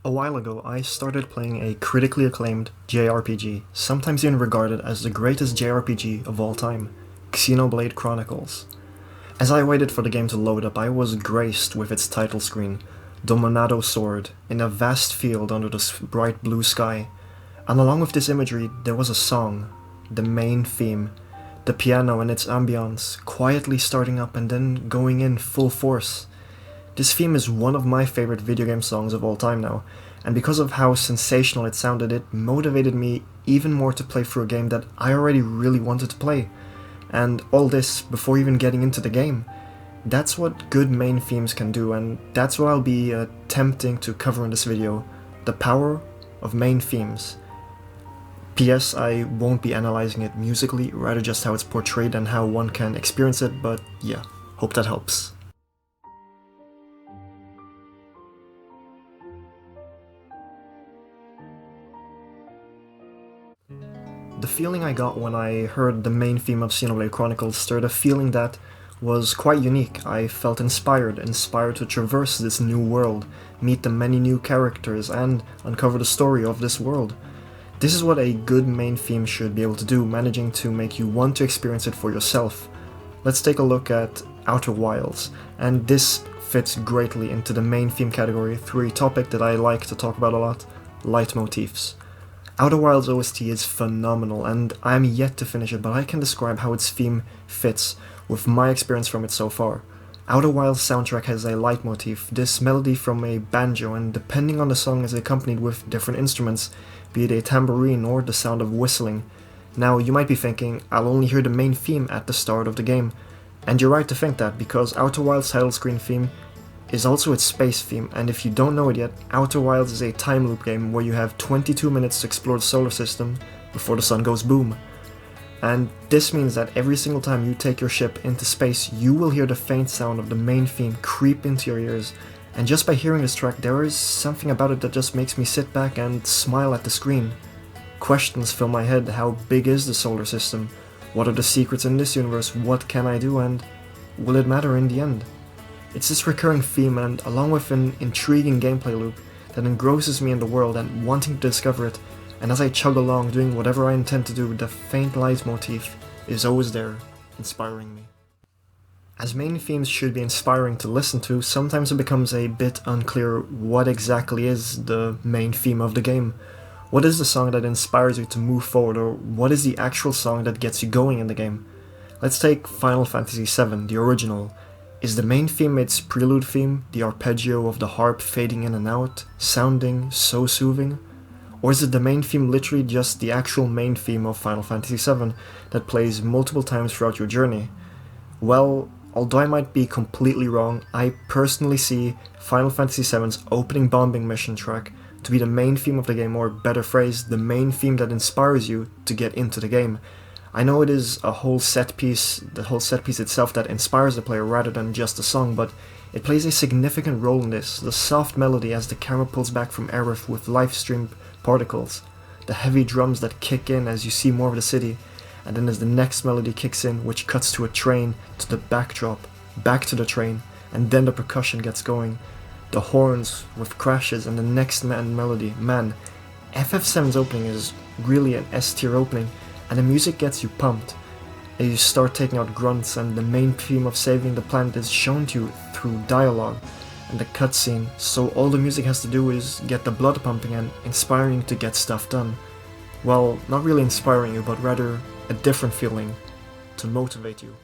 A while ago, I started playing a critically acclaimed JRPG, sometimes even regarded as the greatest JRPG of all time, Xenoblade Chronicles. As I waited for the game to load up, I was graced with its title screen, the Monado Sword, in a vast field under the bright blue sky, and along with this imagery, there was a song, the main theme, the piano and its ambience, quietly starting up and then going in full force. This theme is one of my favorite video game songs of all time now, and because of how sensational it sounded, it motivated me even more to play through a game that I already really wanted to play. And all this before even getting into the game. That's what good main themes can do, and that's what I'll be attempting to cover in this video, the power of main themes. P.S. I won't be analyzing it musically, rather just how it's portrayed and how one can experience it, but yeah, hope that helps. The feeling I got when I heard the main theme of Xenoblade Chronicles stirred a feeling that was quite unique. I felt inspired to traverse this new world, meet the many new characters, and uncover the story of this world. This is what a good main theme should be able to do, managing to make you want to experience it for yourself. Let's take a look at Outer Wilds, and this fits greatly into the main theme category through a topic that I like to talk about a lot, leitmotifs. Outer Wilds OST is phenomenal, and I am yet to finish it, but I can describe how its theme fits with my experience from it so far. Outer Wilds soundtrack has a leitmotif, this melody from a banjo, and depending on the song is accompanied with different instruments, be it a tambourine or the sound of whistling. Now, you might be thinking, I'll only hear the main theme at the start of the game. And you're right to think that, because Outer Wilds' title screen theme is also its space theme, and if you don't know it yet, Outer Wilds is a time loop game where you have 22 minutes to explore the solar system before the sun goes boom. And this means that every single time you take your ship into space, you will hear the faint sound of the main theme creep into your ears, and just by hearing this track, there is something about it that just makes me sit back and smile at the screen. Questions fill my head: how big is the solar system? What are the secrets in this universe? What can I do? And will it matter in the end? It's this recurring theme, and along with an intriguing gameplay loop that engrosses me in the world and wanting to discover it, and as I chug along doing whatever I intend to do, the faint leitmotif is always there, inspiring me. As main themes should be inspiring to listen to, sometimes it becomes a bit unclear what exactly is the main theme of the game. What is the song that inspires you to move forward, or what is the actual song that gets you going in the game? Let's take Final Fantasy VII, the original. Is the main theme its Prelude theme, the arpeggio of the harp fading in and out, sounding so soothing? Or is it the main theme literally just the actual main theme of Final Fantasy VII that plays multiple times throughout your journey? Well, although I might be completely wrong, I personally see Final Fantasy VII's opening bombing mission track to be the main theme of the game, or better phrase, the main theme that inspires you to get into the game. I know it is the whole set piece itself that inspires the player rather than just the song, but it plays a significant role in this. The soft melody as the camera pulls back from Aerith with live stream particles, the heavy drums that kick in as you see more of the city, and then as the next melody kicks in, which cuts to a train, to the backdrop, back to the train, and then the percussion gets going, the horns with crashes, and the next melody. Man, FF7's opening is really an S-tier opening, and the music gets you pumped. And you start taking out grunts, and the main theme of saving the planet is shown to you through dialogue and the cutscene, so all the music has to do is get the blood pumping and inspiring you to get stuff done. Well, not really inspiring you, but rather a different feeling to motivate you.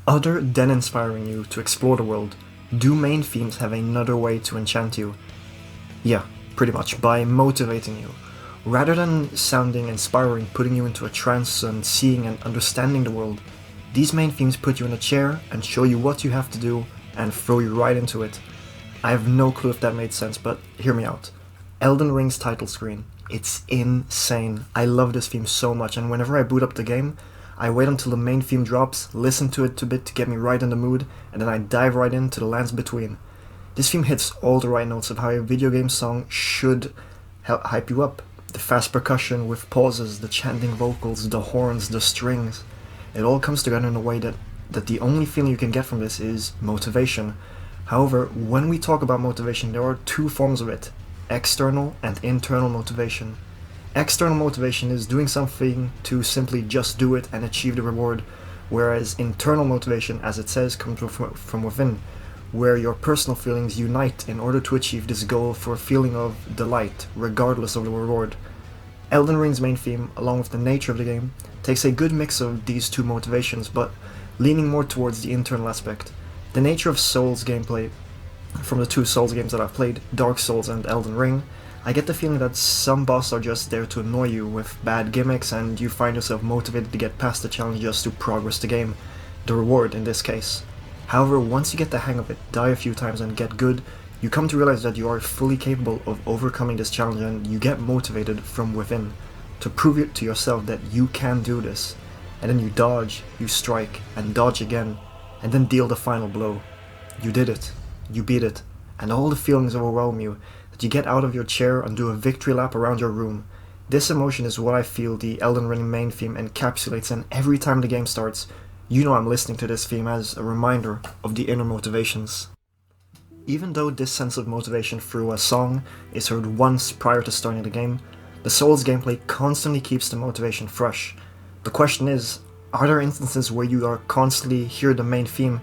Other than inspiring you to explore the world, do main themes have another way to enchant you? Yeah, pretty much, by motivating you. Rather than sounding inspiring, putting you into a trance and seeing and understanding the world, these main themes put you in a chair and show you what you have to do and throw you right into it. I have no clue if that made sense, but hear me out. Elden Ring's title screen. It's insane. I love this theme so much, and whenever I boot up the game, I wait until the main theme drops, listen to it a bit to get me right in the mood, and then I dive right into the lands between. This theme hits all the right notes of how a video game song should hype you up. The fast percussion with pauses, the chanting vocals, the horns, the strings. It all comes together in a way that that the only feeling you can get from this is motivation. However, when we talk about motivation, there are two forms of it: external and internal motivation. External motivation is doing something to simply just do it and achieve the reward, whereas internal motivation, as it says, comes from within, where your personal feelings unite in order to achieve this goal for a feeling of delight, regardless of the reward. Elden Ring's main theme, along with the nature of the game, takes a good mix of these two motivations, but leaning more towards the internal aspect. The nature of Souls gameplay, from the two Souls games that I've played, Dark Souls and Elden Ring, I get the feeling that some bosses are just there to annoy you with bad gimmicks, and you find yourself motivated to get past the challenge just to progress the game, the reward in this case. However, once you get the hang of it, die a few times and get good, you come to realize that you are fully capable of overcoming this challenge, and you get motivated from within to prove it to yourself that you can do this. And then you dodge, you strike, and dodge again, and then deal the final blow. You did it, you beat it, and all the feelings overwhelm you, that you get out of your chair and do a victory lap around your room. This emotion is what I feel the Elden Ring main theme encapsulates, and every time the game starts, you know I'm listening to this theme as a reminder of the inner motivations. Even though this sense of motivation through a song is heard once prior to starting the game, the Souls gameplay constantly keeps the motivation fresh. The question is, are there instances where you are constantly hear the main theme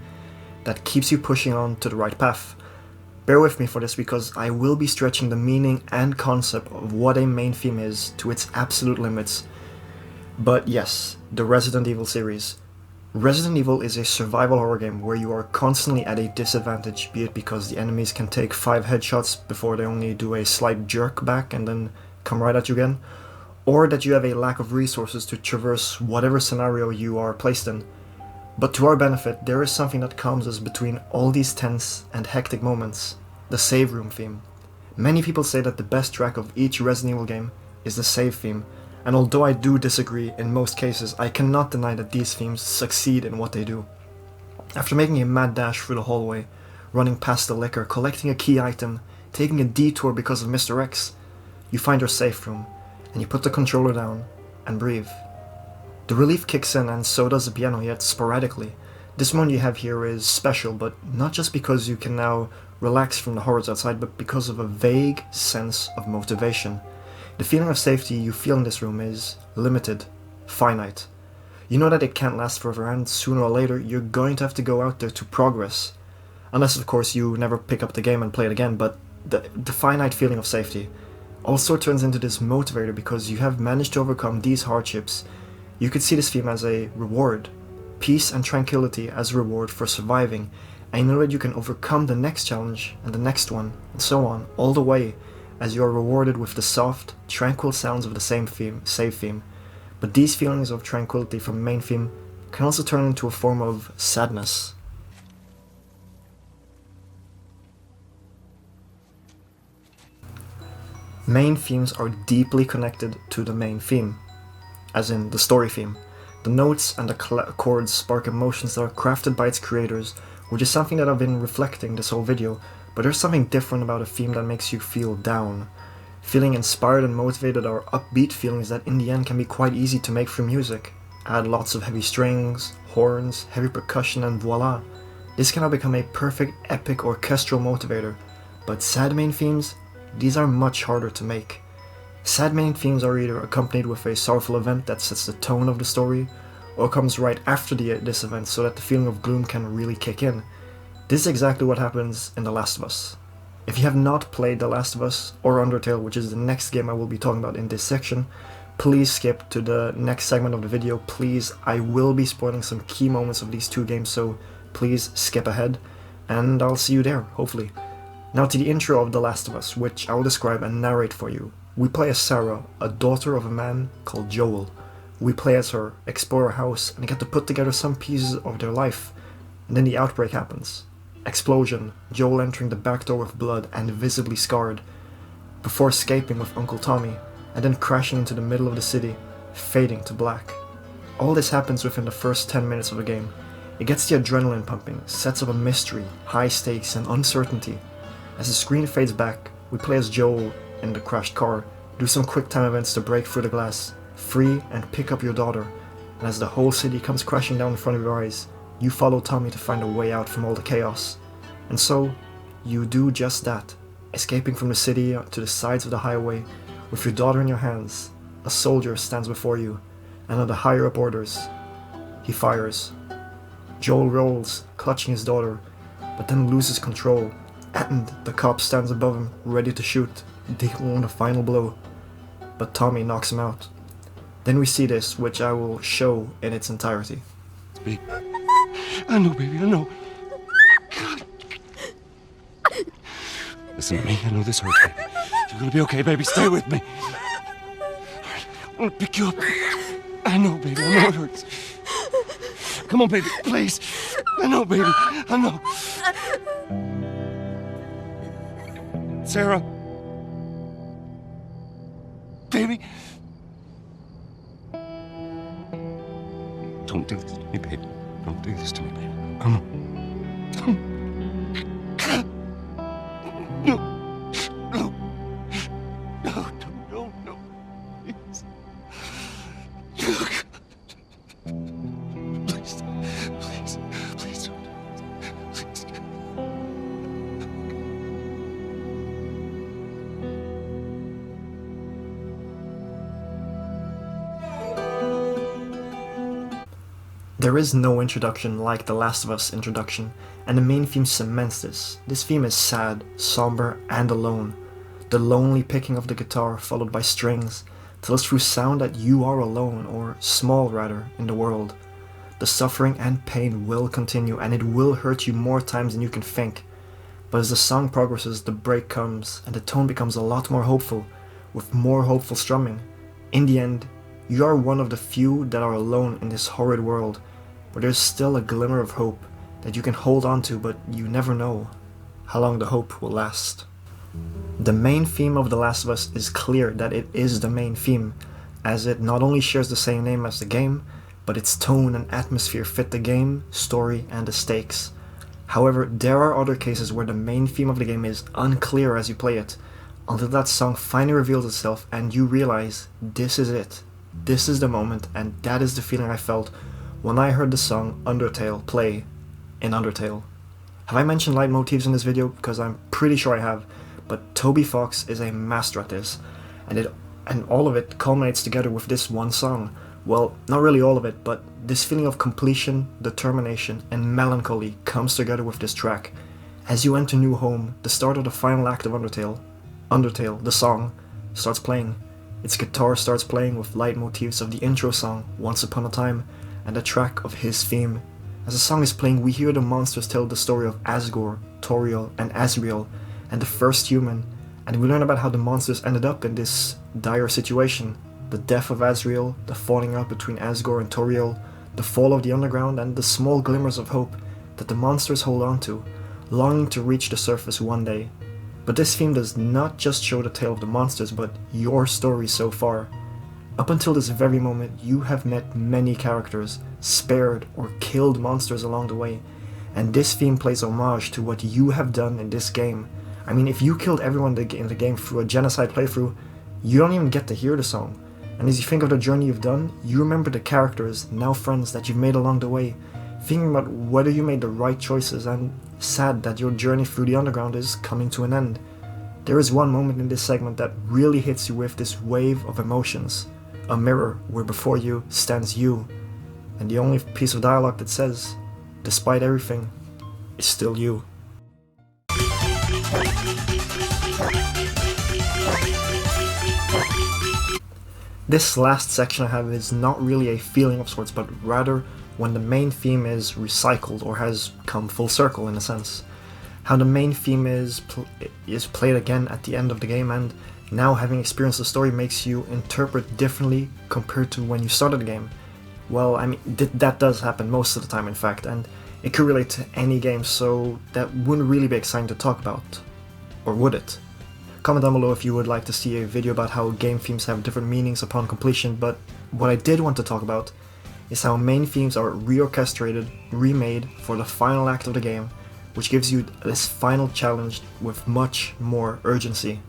that keeps you pushing on to the right path? Bear with me for this, because I will be stretching the meaning and concept of what a main theme is to its absolute limits. But yes, the Resident Evil series. Resident Evil is a survival horror game where you are constantly at a disadvantage, be it because the enemies can take 5 headshots before they only do a slight jerk back and then come right at you again, or that you have a lack of resources to traverse whatever scenario you are placed in. But to our benefit, there is something that calms us between all these tense and hectic moments: the save room theme. Many people say that the best track of each Resident Evil game is the save theme, and although I do disagree in most cases, I cannot deny that these themes succeed in what they do. After making a mad dash through the hallway, running past the liquor, collecting a key item, taking a detour because of Mr. X, you find your safe room, and you put the controller down and breathe. The relief kicks in, and so does the piano, yet sporadically. This moment you have here is special, but not just because you can now relax from the horrors outside, but because of a vague sense of motivation. The feeling of safety you feel in this room is limited, finite. You know that it can't last forever, and sooner or later you're going to have to go out there to progress. Unless, of course, you never pick up the game and play it again, but the finite feeling of safety also turns into this motivator because you have managed to overcome these hardships. You could see this theme as a reward, peace and tranquility as a reward for surviving, and you know that you can overcome the next challenge and the next one, and so on, all the way, as you are rewarded with the soft, tranquil sounds of the same theme, save theme. But these feelings of tranquility from the main theme can also turn into a form of sadness. Main themes are deeply connected to the main theme, as in the story theme. The notes and the chords spark emotions that are crafted by its creators, which is something that I've been reflecting this whole video, but there's something different about a theme that makes you feel down. Feeling inspired and motivated are upbeat feelings that in the end can be quite easy to make through music. Add lots of heavy strings, horns, heavy percussion, and voila! This can now become a perfect epic orchestral motivator. But sad main themes? These are much harder to make. Sad main themes are either accompanied with a sorrowful event that sets the tone of the story, or comes right after this event so that the feeling of gloom can really kick in. This is exactly what happens in The Last of Us. If you have not played The Last of Us or Undertale, which is the next game I will be talking about in this section, please skip to the next segment of the video. Please, I will be spoiling some key moments of these two games, so please skip ahead, and I'll see you there, hopefully. Now to the intro of The Last of Us, which I will describe and narrate for you. We play as Sarah, a daughter of a man called Joel. We play as her, explore her house, and get to put together some pieces of their life. And then the outbreak happens. Explosion, Joel entering the back door with blood and visibly scarred, before escaping with Uncle Tommy, and then crashing into the middle of the city, fading to black. All this happens within the first 10 minutes of the game. It gets the adrenaline pumping, sets up a mystery, high stakes, and uncertainty. As the screen fades back, we play as Joel in the crashed car, do some quick time events to break through the glass, free and pick up your daughter, and as the whole city comes crashing down in front of your eyes, you follow Tommy to find a way out from all the chaos. And so, you do just that, escaping from the city to the sides of the highway with your daughter in your hands. A soldier stands before you, and under higher up orders, he fires. Joel rolls, clutching his daughter, but then loses control, and the cop stands above him, ready to shoot, dealing the final blow. But Tommy knocks him out. Then we see this, which I will show in its entirety. Baby. I know, baby, I know. God. Listen to me, I know this hurts, baby. You're gonna be okay, baby, stay with me. Alright, I'm gonna pick you up. I know, baby, I know it hurts. Come on, baby, please. I know, baby, I know. Sarah. Baby. Don't do this to me, baby. Don't do this to me, baby. Come on. No. No. No, no, no. Please. Please. Please. Please don't. Please. There is no introduction like The Last of Us introduction, and the main theme cements this. This theme is sad, somber, and alone. The lonely picking of the guitar, followed by strings, tells through sound that you are alone, or small rather, in the world. The suffering and pain will continue, and it will hurt you more times than you can think. But as the song progresses, the break comes, and the tone becomes a lot more hopeful, with more hopeful strumming. In the end, you are one of the few that are alone in this horrid world, but there's still a glimmer of hope that you can hold on to, but you never know how long the hope will last. The main theme of The Last of Us is clear that it is the main theme, as it not only shares the same name as the game, but its tone and atmosphere fit the game, story, and the stakes. However, there are other cases where the main theme of the game is unclear as you play it, until that song finally reveals itself and you realize this is it. This is the moment, and that is the feeling I felt when I heard the song Undertale play in Undertale. Have I mentioned leitmotifs in this video? Because I'm pretty sure I have, but Toby Fox is a master at this, and all of it culminates together with this one song. Well, not really all of it, but this feeling of completion, determination, and melancholy comes together with this track. As you enter New Home, the start of the final act of Undertale, the song, starts playing. Its guitar starts playing with leitmotifs of the intro song, Once Upon a Time, and the track of his theme. As the song is playing, we hear the monsters tell the story of Asgore, Toriel, and Asriel, and the first human, and we learn about how the monsters ended up in this dire situation. The death of Asriel, the falling out between Asgore and Toriel, the fall of the underground, and the small glimmers of hope that the monsters hold on to, longing to reach the surface one day. But this theme does not just show the tale of the monsters, but your story so far. Up until this very moment, you have met many characters, spared or killed monsters along the way, and this theme plays homage to what you have done in this game. I mean, if you killed everyone in the game through a genocide playthrough, you don't even get to hear the song. And as you think of the journey you've done, you remember the characters, now friends, that you've made along the way, thinking about whether you made the right choices, and sad that your journey through the underground is coming to an end. There is one moment in this segment that really hits you with this wave of emotions. A mirror where before you stands you, and the only piece of dialogue that says, despite everything, is still you. This last section I have is not really a feeling of sorts, but rather when the main theme is recycled or has come full circle in a sense. How the main theme is played again at the end of the game, and now having experienced the story makes you interpret differently compared to when you started the game. Well, I mean, that does happen most of the time in fact, and it could relate to any game, so that wouldn't really be exciting to talk about. Or would it? Comment down below if you would like to see a video about how game themes have different meanings upon completion, but what I did want to talk about is how main themes are reorchestrated, remade for the final act of the game, which gives you this final challenge with much more urgency.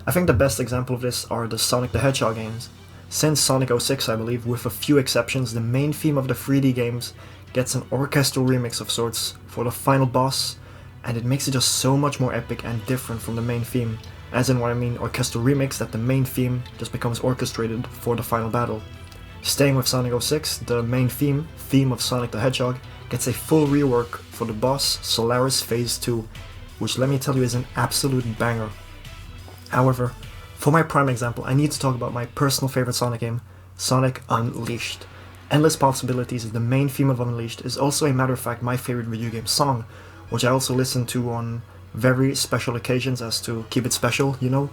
I think the best example of this are the Sonic the Hedgehog games. Since Sonic 06, I believe, with a few exceptions, the main theme of the 3D games gets an orchestral remix of sorts for the final boss, and it makes it just so much more epic and different from the main theme. As in what I mean orchestral remix, that the main theme just becomes orchestrated for the final battle. Staying with Sonic 06, the main theme of Sonic the Hedgehog, gets a full rework for the boss Solaris Phase 2, which let me tell you is an absolute banger. However, for my prime example, I need to talk about my personal favorite Sonic game, Sonic Unleashed. Endless Possibilities is the main theme of Unleashed, is also a matter of fact my favorite video game song, which I also listen to on very special occasions as to keep it special, you know?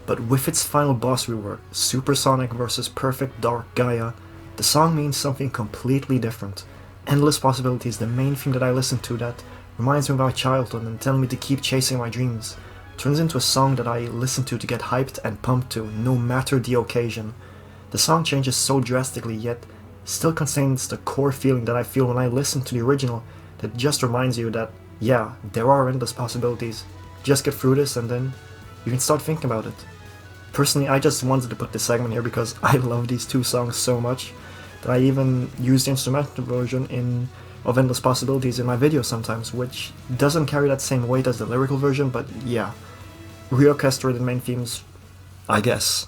But with its final boss rework, Super Sonic vs. Perfect Dark Gaia, the song means something completely different. Endless Possibilities is the main theme that I listen to that reminds me of my childhood and telling me to keep chasing my dreams. Turns into a song that I listen to get hyped and pumped to, no matter the occasion. The song changes so drastically, yet still contains the core feeling that I feel when I listen to the original, that just reminds you that, yeah, there are endless possibilities. Just get through this and then you can start thinking about it. Personally, I just wanted to put this segment here because I love these two songs so much that I even use the instrumental version of Endless Possibilities in my videos sometimes, which doesn't carry that same weight as the lyrical version, but yeah, reorchestrated main themes, I guess.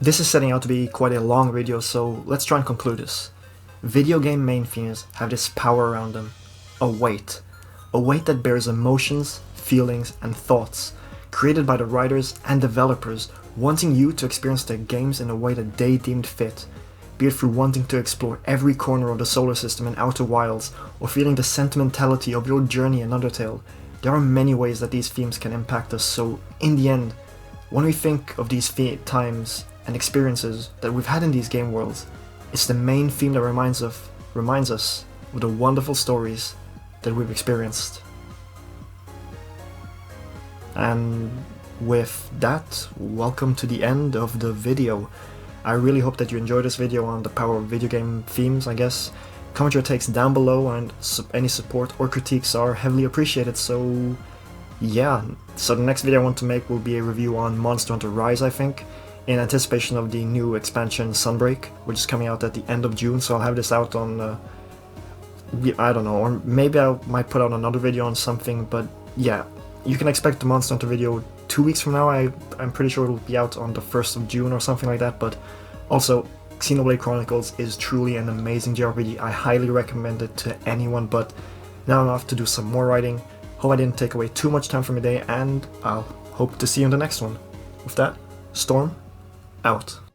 This is setting out to be quite a long video, so let's try and conclude this. Video game main themes have this power around them. A weight that bears emotions, feelings, and thoughts, created by the writers and developers, wanting you to experience their games in a way that they deemed fit, be it through wanting to explore every corner of the solar system and outer wilds, or feeling the sentimentality of your journey in Undertale. There are many ways that these themes can impact us, so in the end, when we think of these times and experiences that we've had in these game worlds, it's the main theme that reminds us of the wonderful stories that we've experienced. And with that, welcome to the end of the video. I really hope that you enjoyed this video on the power of video game themes, I guess. Comment your takes down below, and any support or critiques are heavily appreciated, so yeah. So the next video I want to make will be a review on Monster Hunter Rise, I think, in anticipation of the new expansion Sunbreak, which is coming out at the end of June, so I'll have this out on, I don't know, or maybe I might put out another video on something, but yeah, you can expect the Monster Hunter video 2 weeks from now. I'm pretty sure it'll be out on the 1st of June or something like that, but also, Xenoblade Chronicles is truly an amazing JRPG. I highly recommend it to anyone, but now I'm off to do some more writing. Hope I didn't take away too much time from your day, and I'll hope to see you in the next one. With that, Storm, out.